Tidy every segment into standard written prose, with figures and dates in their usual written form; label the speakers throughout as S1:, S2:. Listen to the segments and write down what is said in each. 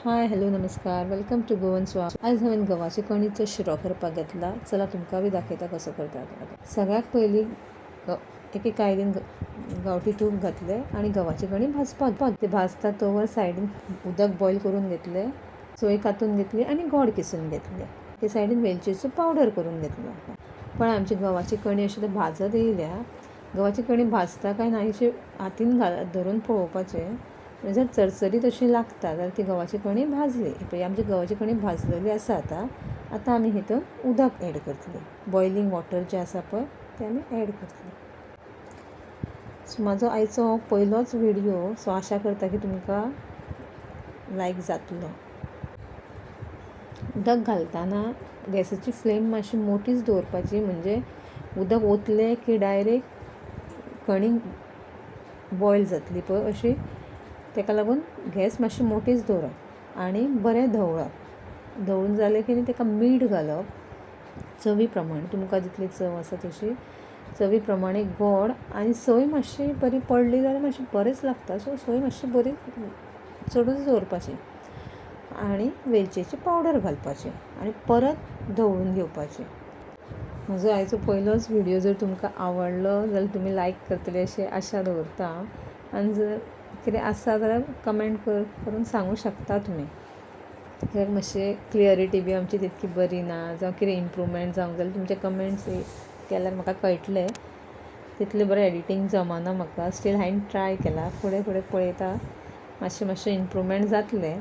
S1: Hi hello नमस्कार welcome to Goan स्वाद. आज हांवें गव्हाचे कणीचो शिरो करपाक घेतला. चला तुमकां बी दाखयता कसो करतात. सगळ्यात पयलीं एके कायलीन गांवठी तूप घातलें आनी गव्हाचे कणी भाजपाक ते भाजता तोवर सायडीन उदक बॉयल करून घेतलें, सोय कांतून घेतली आनी गोड किसून घेतलें. ते सायडीन वेलचीचो पावडर करून घेतलो. पण आमची गव्हाची कणी अशी ते भाजत येयल्या. गव्हाची कणी भाजता काय ना अशी हातीन धरून पळोवपाचें. जर चरचरीत अशी लागता जाल्यार ती गव्हाची कणी भाजली. पळय आमची गव्हाची कणी भाजलेली आसा. आतां आमी हितून उदक एड करतली. बॉयलींग वॉटर जें आसा पळय तें आमी एड करतली. सो म्हाजो आयचो हो पयलोच व्हिडियो, सो आशा करता की तुमकां लायक जातलो. उदक घालतना गॅसाची फ्लेम मातशी मोठीच दवरपाची, म्हणजे उदक ओतलें की डायरेक्ट कणी बॉयल जातली पळय अशी. ताका लागून गॅस मातशी मोठीच दवरप आनी बरें धवळप. धवळून जालें की ताका मीठ घालप चवी प्रमाणे. तुमकां जितली चव आसा तशी चवी प्रमाणे गोड आनी सोय मातशी बरी पडली जाल्यार मातशी बरेंच लागता. सो सोय मातशी बरी चडूच दवरपाची आनी वेलचीची पावडर घालपाची आनी परत धवळून घेवपाचें. म्हजो आयचो पयलोच व्हिडियो जर तुमकां आवडलो जाल्यार तुमी लायक करतले अशी आशा दवरता. आनी जर कितें आसा जाल्यार कमेंट करून सांगूं शकता तुमी. कित्याक मातशें क्लियरिटी बी आमची तितकी बरी ना, जावं कितें इम्प्रूवमेंट जावंक जाल्यार तुमचे कमेंट्स केल्यार म्हाका कळटलें. तितलें बरें एडिटींग जमना म्हाका. स्टील हांवें ट्राय केला. फुडें फुडें पळयता मातशें इम्प्रूवमेंट जातलें.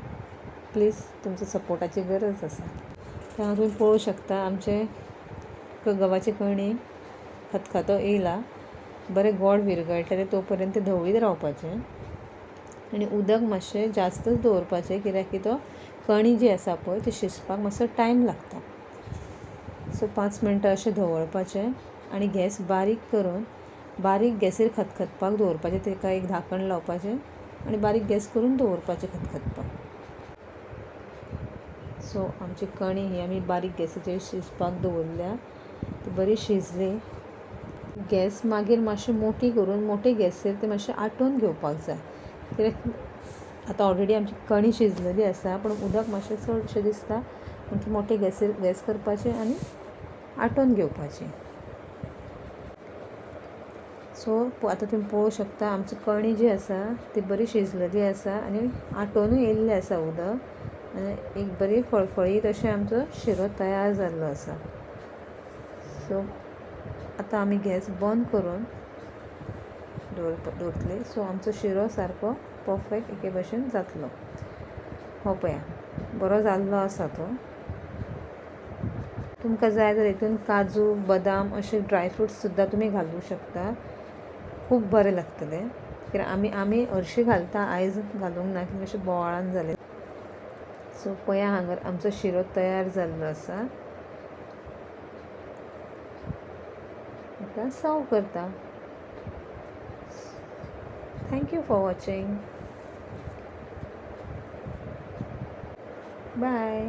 S1: प्लीज तुमच्या सपोर्टाची गरज आसा. हांगा तुमी पळोवं शकता आमचे गव्हाची कणी खतखतो येयला. बरें गोड विरगळटा तो पर्यंत धवळीत रावपाचें आनी उदक मातशें जास्तच दवरपाचें, कित्याक की तो कणी जी आसा पळय ती शिजपाक मातसो टायम लागता. सो 5 मिनटां अशें धवळपाचें आनी गॅस बारीक करून बारीक गॅसीर खतखतपाक दवरपाचें. ताका एक धाकण लावपाचें आनी बारीक गॅस करून दवरपाचें खतखतपाक. सो आमची कणी ही आमी बारीक गॅसीचेर शिजपाक दवरल्या. ती बरी शिजली. गॅस मागीर मातशी मोठी करून मोठे गॅसीर ती मातशें आटोवन घेवपाक जाय. कित्याक आतां ऑलरेडी आमची कणी शिजलेली आसा, पण उदक मातशें चडशें दिसता. म्हणून मोठे गॅसीर गॅस करपाचें आनी आटोवन घेवपाचें. सो आतां तुमी पळोवं शकता आमची कणी जी आसा ती बरी शिजलेली आसा आनी आटोवनूय येयल्लें आसा उदक. आनी एक बरी फळफळीत अशें आमचो शिरो तयार जाल्लो आसा. सो आतां आमी गॅस बंद करून दवरतली. सो आमचो शिरो सारको परफेक्ट एके भशेन जातलो. हो पळया बरो जाल्लो आसा तो. तुमकां जाय जाल्यार हितून काजू बदाम अशे ड्रायफ्रूट्स सुद्दां तुमी घालूं शकता. खूब बरें लागतलें. कित्याक आमी हरशीं घालता, आयज घालूंक ना की मातशें बोवाळान जालें. सो पळया हांगा आमचो शिरो तयार जाल्लो आसा. आतां सर्व करता. Thank you for watching. Bye.